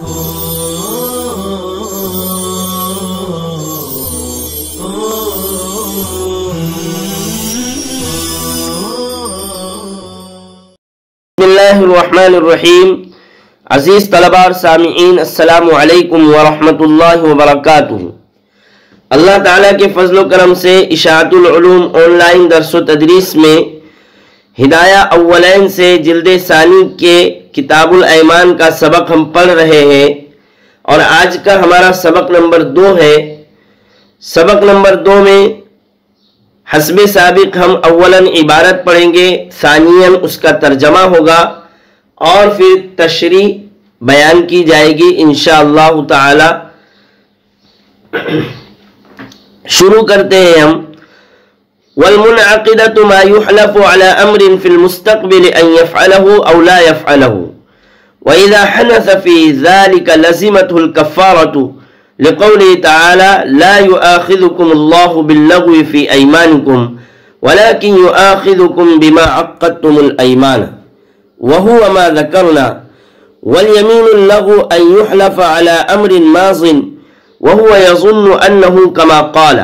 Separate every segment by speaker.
Speaker 1: بسم اللہ الرحمن الرحیم۔ عزیز طلباء اور سامعین، السلام علیکم ورحمۃ اللہ وبرکاتہ۔ اللہ تعالیٰ کے فضل و کرم سے اشاعت العلوم آن لائن درس و تدریس میں ہدایہ اولین سے جلد ثانی کے کتاب الایمان کا سبق ہم پڑھ رہے ہیں، اور آج کا ہمارا سبق نمبر 2 ہے۔ سبق نمبر 2 میں حسب سابق ہم اولاً عبارت پڑھیں گے، ثانیاً اس کا ترجمہ ہوگا، اور پھر تشریح بیان کی جائے گی انشاءاللہ تعالی۔ شروع کرتے ہیں ہم۔ والمنعقدة ما يحلف على أمر في المستقبل أن يفعله أو لا يفعله، وإذا حنث في ذلك لزمته الكفارة، لقوله تعالى لا يؤاخذكم الله باللغو في أيمانكم ولكن يؤاخذكم بما عقدتم الأيمان، وهو ما ذكرنا. واليمين اللغو أن يحلف على أمر ماض وهو يظن أنه كما قال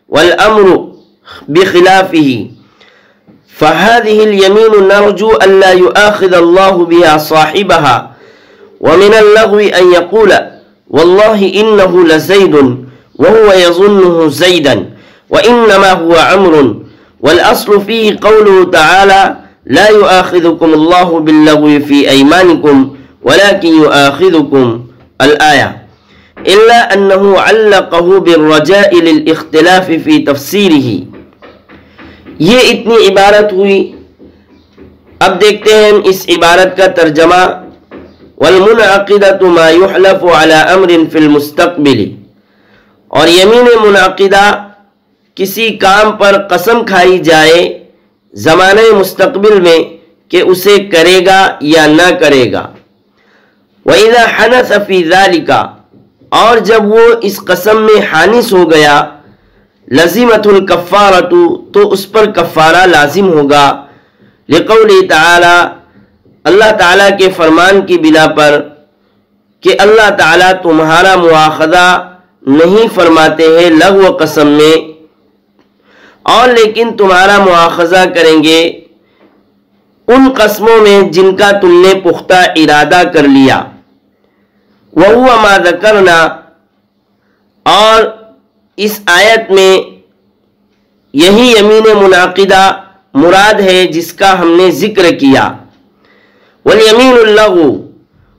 Speaker 1: والأمر بخلافه، فهذه اليمين نرجو ألا يؤاخذ الله بها صاحبها. ومن اللغو أن يقول والله إنه لزيد وهو يظنه زيدا وإنما هو عمرو، والأصل فيه قوله تعالى لا يؤاخذكم الله باللغو في أيمانكم ولكن يؤاخذكم الآية، إلا أنه علقه بالرجاء للاختلاف في تفسيره۔ یہ اتنی عبارت ہوئی۔ اب دیکھتے ہیں اس عبارت کا ترجمہ۔ والمنعقدة ما يحلف على امر في المستقبل، اور یمین منعقدہ کسی کام پر قسم کھائی جائے زمانہ مستقبل میں کہ اسے کرے گا یا نہ کرے گا۔ وَإِذَا حَنَثَ فِي ذَلِكَ، اور جب وہ اس قسم میں حانث ہو گیا، لَزِمَتُ الْكَفَّارَةُ، تو اس پر کفارہ لازم ہوگا، لِقَوْلِ تَعَالَى، اللہ تعالیٰ کے فرمان کی بنا پر کہ اللہ تعالیٰ تمہارا مواخذہ نہیں فرماتے ہیں لغو قسم میں، اور لیکن تمہارا مواخذہ کریں گے ان قسموں میں جن کا تم نے پختہ ارادہ کر لیا۔ وَهُوَ مَا ذَكَرْنَا، اور اس آیت میں یہی یمین منعقدہ مراد ہے جس کا ہم نے ذکر کیا۔ والیمین اللغو،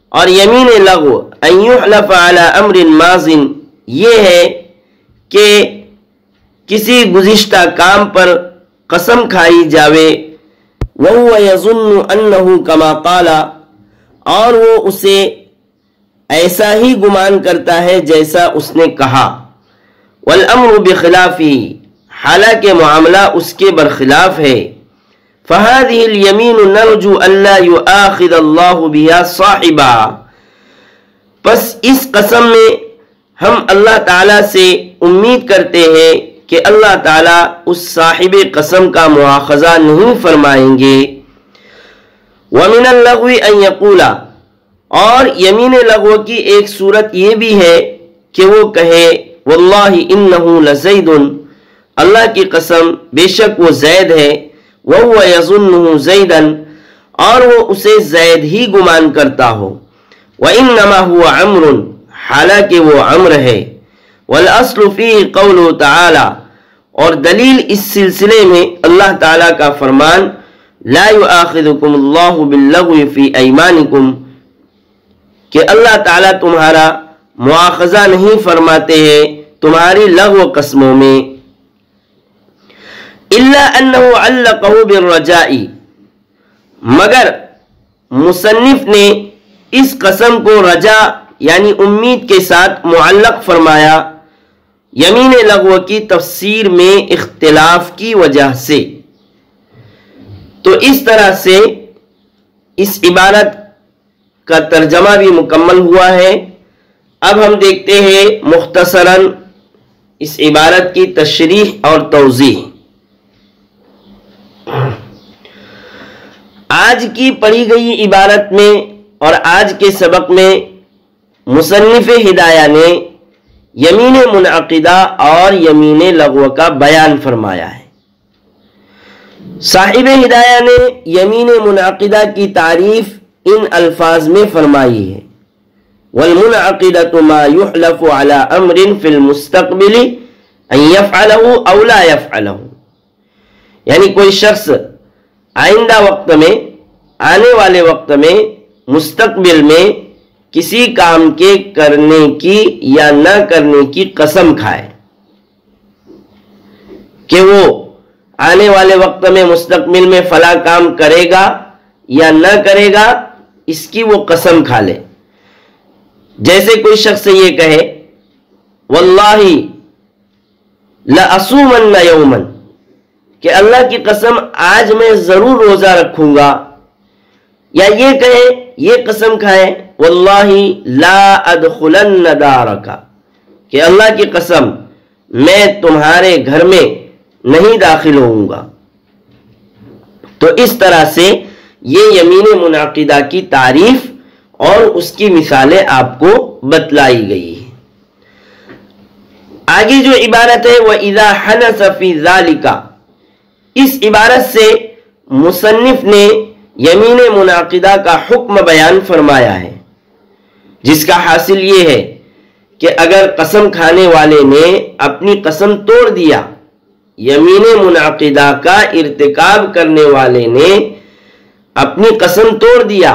Speaker 1: اور یمین لغو، ان یحلف علی امر ماض، یہ ہے کہ کسی گزشتہ کام پر قسم کھائی جاوے، وہو یظن انہ کما قال، اور وہ اسے ایسا ہی گمان کرتا ہے جیسا اس نے کہا، والامر بخلافہ، حالانکہ معاملہ اس کے برخلاف ہے۔ فَهَذِهِ الْيَمِينُ نَرْجُو أَلَّا يُؤَاخِذَ اللَّهُ بِهَا صَاحِبَهَا، پس اس قسم میں ہم اللہ تعالیٰ سے امید کرتے ہیں کہ اللہ تعالیٰ اس صاحب قسم کا مواخذہ نہیں فرمائیں گے۔ وَمِنَ اللَّغْوِ أَن يَقُولَ، اور یمین لغو کی ایک صورت یہ بھی ہے کہ وہ کہے وَاللَّهِ إِنَّهُ لَزَيْدٌ، اللہ کی قسم بے شک وہ زید ہے، وَهُوَ يَظُنُّهُ زَيْدًا، اور وہ اسے زید ہی گمان کرتا ہو، وَإِنَّمَا هُوَ عَمْرٌ، حالانکہ وہ عمر ہے۔ وَالْأَصْلُ فِيهِ قَوْلُهُ تَعَالَى، اور دلیل اس سلسلے میں اللہ تعالیٰ کا فرمان لَا يُؤَاخِذُكُمُ اللَّهُ بِاللَّغْوِ فِي أَيْمَانِكُمْ، کہ اللہ تعالیٰ تمہارا مواخذہ نہیں فرماتے ہیں تمہاری لغو قسموں میں۔ الا انہ علقہ بالرجاء، مگر مصنف نے اس قسم کو رجا یعنی امید کے ساتھ معلق فرمایا یمین لغو کی تفسیر میں اختلاف کی وجہ سے۔ تو اس طرح سے اس عبارت کا ترجمہ بھی مکمل ہوا ہے۔ اب ہم دیکھتے ہیں مختصراً اس عبارت کی تشریح اور توضیح۔ آج کی پڑھی گئی عبارت میں اور آج کے سبق میں مصنف ہدایہ نے یمین منعقدہ اور یمین لغو کا بیان فرمایا ہے۔ صاحب ہدایہ نے یمین منعقدہ کی تعریف ان الفاظ میں فرمائی ہے: والمنعقدۃ ما یحلف علی امر فی المستقبل ان یفعلہ او لا یفعلہ، یعنی کوئی شخص آئندہ وقت میں، آنے والے وقت میں، مستقبل میں کسی کام کے کرنے کی یا نہ کرنے کی قسم کھائے کہ وہ آنے والے وقت میں، مستقبل میں فلاں کام کرے گا یا نہ کرے گا، اس کی وہ قسم کھا لے۔ جیسے کوئی شخص یہ کہے واللہ لأصومن یوما، کہ اللہ کی قسم آج میں ضرور روزہ رکھوں گا، یا یہ کہے، یہ قسم کھائے واللہ لا ادخلن دارک، کہ اللہ کی قسم میں تمہارے گھر میں نہیں داخل ہوں گا۔ تو اس طرح سے یہ یمین منعقدہ کی تعریف اور اس کی مثالیں آپ کو بتلائی گئی ہیں۔ آگے جو عبارت ہے وَإِذَا حَنَسَ فِي ذَلِكَ، اس عبارت سے مصنف نے یمین منعقدہ کا حکم بیان فرمایا ہے، جس کا حاصل یہ ہے کہ اگر قسم کھانے والے نے اپنی قسم توڑ دیا، یمین منعقدہ کا ارتکاب کرنے والے نے اپنی قسم توڑ دیا،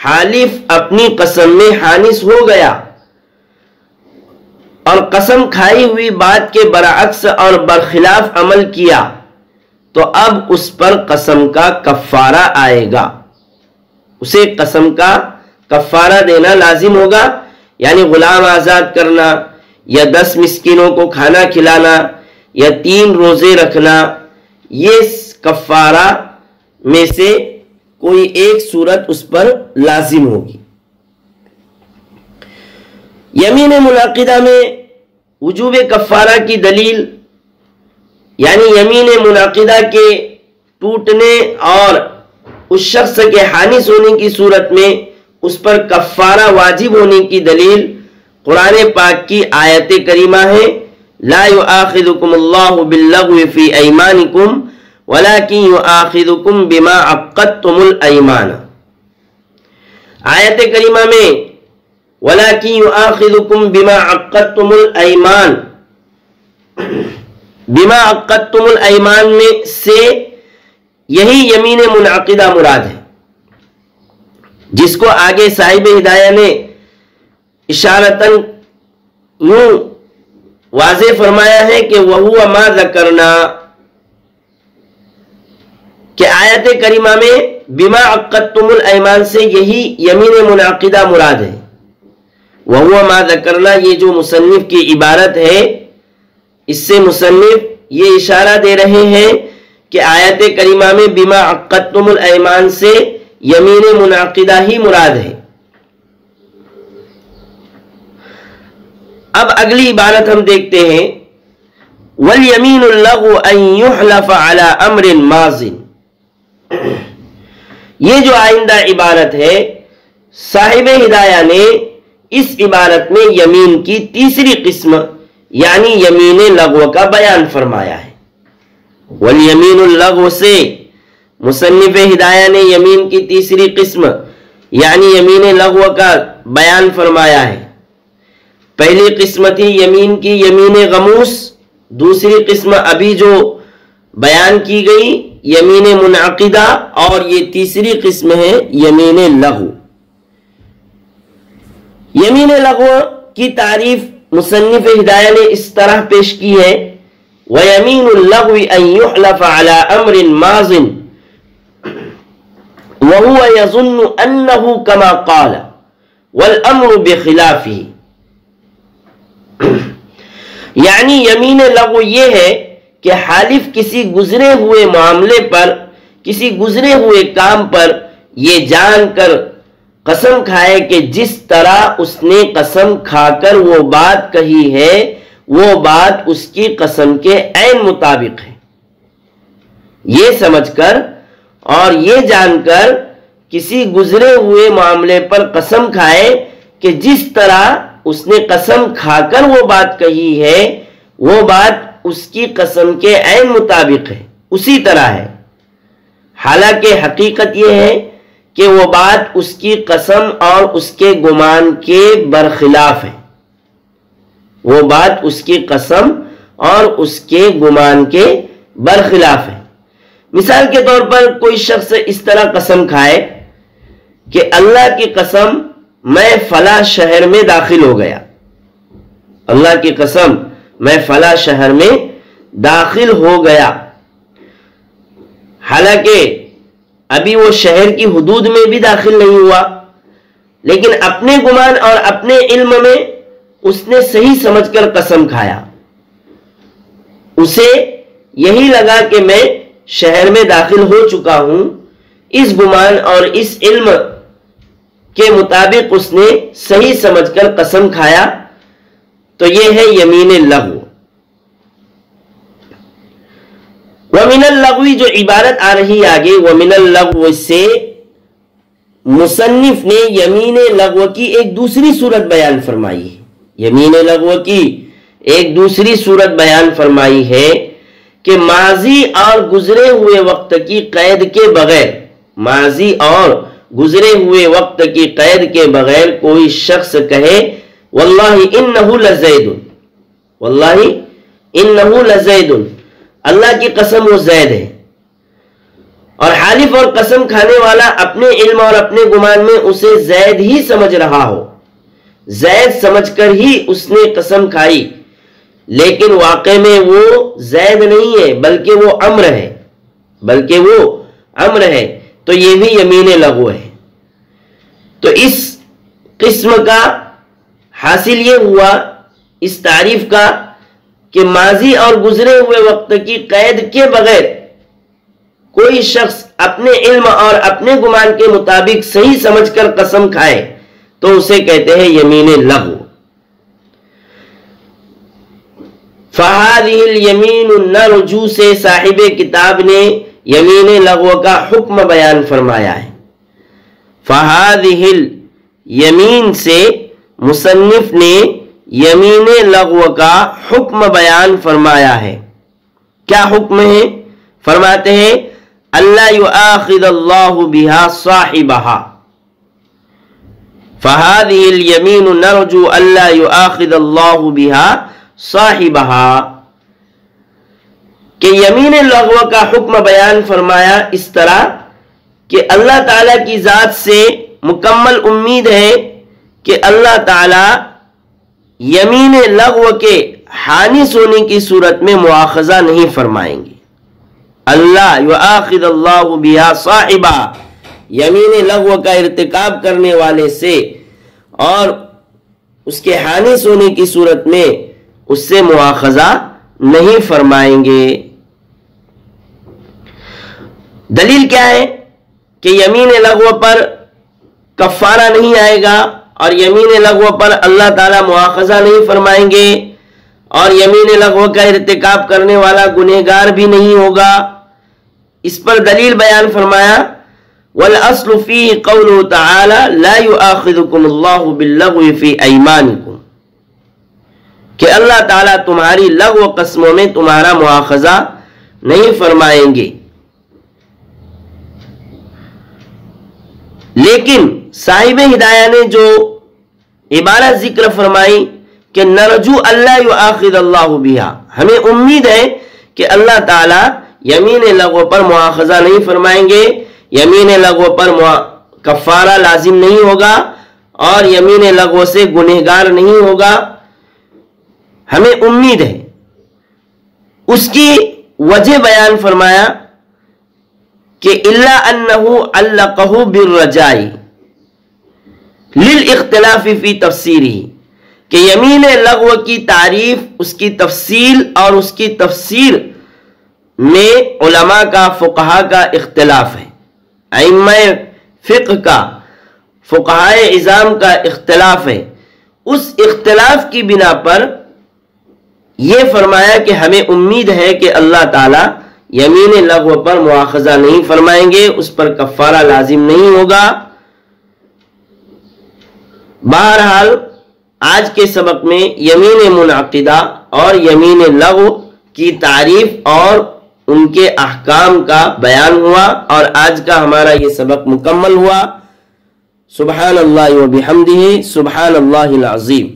Speaker 1: حالف اپنی قسم میں حانث ہو گیا اور قسم کھائی ہوئی بات کے برعکس اور برخلاف عمل کیا، تو اب اس پر قسم کا کفارہ آئے گا، اسے قسم کا کفارہ دینا لازم ہوگا، یعنی غلام آزاد کرنا، یا 10 مسکینوں کو کھانا کھلانا، یا 3 روزے رکھنا، یہ کفارہ میں سے کوئی ایک صورت اس پر لازم ہوگی۔ یمین منعقدہ میں وجوب کفارہ کی دلیل، یعنی یمین منعقدہ کے ٹوٹنے اور اس شخص کے حانث ہونے کی صورت میں اس پر کفارہ واجب ہونے کی دلیل قرآن پاک کی آیت کریمہ ہے: لا یؤاخذکم اللہ باللغو فی ایمانکم ولکن یؤاخذکم بما عقدتم الایمان۔ آیت کریمہ میں ولکن یؤاخذکم بما عقدتم الایمان، بما عقدتم الایمان میں سے یہی یمین منعقدہ مراد ہے، جس کو آگے صاحب ہدایہ نے اشارتاً یوں واضح فرمایا ہے کہ وَهُوَ مَا ذَكَرْنَا، کہ آیت کریمہ میں بما عقدتم الایمان سے یہی یمین منعقدہ مراد ہے۔ وَهُوَ مَا ذَكَرْنَا، یہ جو مصنف کی عبارت ہے، اس سے مصنف یہ اشارہ دے رہے ہیں کہ آیت کریمہ میں بما عقدتم الایمان سے یمین منعقدہ ہی مراد ہے۔ اب اگلی عبارت ہم دیکھتے ہیں وَالْيَمِينُ اللَّغْوُ أَن يُحْلَفَ عَلَى أَمْرٍ مَاضٍ، یہ جو آئندہ عبارت ہے، صاحب ہدایہ نے اس عبارت میں یمین کی تیسری قسم یعنی یمین لغو کا بیان فرمایا ہے۔ والیمین اللغو سے مصنف ہدایہ نے یمین کی تیسری قسم یعنی یمین لغو کا بیان فرمایا ہے۔ پہلی قسم تھی یمین کی یمین غموس، دوسری قسم ابھی جو بیان کی گئی یمین منعقدہ، اور یہ تیسری قسم ہے یمین لغو۔ یمین لغو کی تعریف مصنف ہدایہ نے اس طرح پیش کی ہے: وَيَمِينُ اللَّغْوِ أَن يُحْلَفَ عَلَى أَمْرٍ مَاضٍ وَهُوَ يَظُنُّ أَنَّهُ كَمَا قَالَ وَالْأَمْرُ بِخِلَافِهِ، یعنی یمین لغو یہ ہے کہ حالف کسی گزرے ہوئے معاملے پر، کسی گزرے ہوئے کام پر یہ جان کر قسم کھائے کہ جس طرح اس نے قسم کھا کر وہ بات کہی ہے وہ بات اس کی قسم کے عین مطابق ہے، یہ سمجھ کر اور یہ جان کر کسی گزرے ہوئے معاملے پر قسم کھائے کہ جس طرح اس نے قسم کھا کر وہ بات کہی ہے وہ بات اس کی قسم کے عین مطابق ہے، اسی طرح ہے، حالانکہ حقیقت یہ ہے کہ وہ بات اس کی قسم اور اس کے گمان کے برخلاف ہے، وہ بات اس کی قسم اور اس کے گمان کے برخلاف ہے۔ مثال کے طور پر کوئی شخص اس طرح قسم کھائے کہ اللہ کی قسم میں فلاں شہر میں داخل ہو گیا، اللہ کی قسم میں فلاں شہر میں داخل ہو گیا، حالانکہ ابھی وہ شہر کی حدود میں بھی داخل نہیں ہوا، لیکن اپنے گمان اور اپنے علم میں اس نے صحیح سمجھ کر قسم کھایا، اسے یہی لگا کہ میں شہر میں داخل ہو چکا ہوں، اس گمان اور اس علم کے مطابق اس نے صحیح سمجھ کر قسم کھایا، تو یہ ہے یمین لغو۔ وَمِنَ اللَّغْوِ جو عبارت آ رہی آگے، وَمِنَ اللَّغْوِ سے مصنف نے یمین لغو کی ایک دوسری صورت بیان فرمائی ہے، یمین لغو کی ایک دوسری صورت بیان فرمائی ہے کہ ماضی اور گزرے ہوئے وقت کی قید کے بغیر، ماضی اور گزرے ہوئے وقت کی قید کے بغیر کوئی شخص کہے واللہ انہ لزید، واللہ انہ لزید، اللہ کی قسم وہ زید ہے، اور حالف اور قسم کھانے والا اپنے علم اور اپنے گمان میں اسے زید ہی سمجھ رہا ہو، زید سمجھ کر ہی اس نے قسم کھائی، لیکن واقع میں وہ زید نہیں ہے بلکہ وہ امر ہے، بلکہ وہ امر ہے، تو یہ بھی یمین لغو ہے۔ تو اس قسم کا حاصل یہ ہوا اس تعریف کا کہ ماضی اور گزرے ہوئے وقت کی قید کے بغیر کوئی شخص اپنے علم اور اپنے گمان کے مطابق صحیح سمجھ کر قسم کھائے تو اسے کہتے ہیں یمین لغو۔ فَهَذِهِ الْيَمِينُ النَّرْجُو سے صاحب کتاب نے یمین لغو کا حکم بیان فرمایا ہے۔ فَهَذِهِ الْيَمِين سے مصنف نے یمین لغو کا حکم بیان فرمایا ہے۔ کیا حکم ہے؟ فرماتے ہیں اللہ یؤاخذ اللہ بہا صاحبہا، فہذہ الیمین نرجو اللہ یؤاخذ اللہ بہا صاحبہا، کہ یمین لغو کا حکم بیان فرمایا اس طرح کہ اللہ تعالیٰ کی ذات سے مکمل امید ہے کہ اللہ تعالیٰ یمین لغو کے حانث ہونے کی صورت میں مواخذہ نہیں فرمائیں گے۔ اللہ یؤاخذ اللہ بہا صاحبہ، یمین لغو کا ارتکاب کرنے والے سے اور اس کے حانث ہونے کی صورت میں اس سے مواخذہ نہیں فرمائیں گے۔ دلیل کیا ہے کہ یمین لغو پر کفارہ نہیں آئے گا اور یمین لغو پر اللہ تعالیٰ مواخذہ نہیں فرمائیں گے اور یمین لغو کا ارتکاب کرنے والا گنہگار بھی نہیں ہوگا؟ اس پر دلیل بیان فرمایا وَالْأَصْلُ فِيهِ قَوْلُهُ تَعَالَى لَا يُؤَاخِذُكُمُ اللَّهُ بِاللَّغْوِ فِي أَيْمَانِكُمْ، کہ اللہ تعالیٰ تمہاری لغو قسموں میں تمہارا مواخذہ نہیں فرمائیں گے۔ لیکن صاحب ہدایہ نے جو عبارت ذکر فرمائی کہ نرجو اللہ یؤاخذ اللہ بہا، ہمیں امید ہے کہ اللہ تعالیٰ یمین لغو پر مواخذہ نہیں فرمائیں گے، یمین لغو پر کفارہ لازم نہیں ہوگا اور یمین لغو سے گنہگار نہیں ہوگا، ہمیں امید ہے۔ اس کی وجہ بیان فرمایا کہ الا انہ علقہ بالرجاء للاختلاف فی تفسیرہ، کہ یمین لغو کی تعریف، اس کی تفصیل اور اس کی تفسیر میں علماء کا، فقہا کا اختلاف ہے، ائمہ فقہ کا، فقہائے عظام کا اختلاف ہے۔ اس اختلاف کی بنا پر یہ فرمایا کہ ہمیں امید ہے کہ اللہ تعالیٰ یمین لغو پر مواخذہ نہیں فرمائیں گے، اس پر کفارہ لازم نہیں ہوگا۔ بہرحال آج کے سبق میں یمین منعقدہ اور یمین لغو کی تعریف اور ان کے احکام کا بیان ہوا، اور آج کا ہمارا یہ سبق مکمل ہوا۔ سبحان اللہ و بحمدہ، سبحان اللہ العظیم۔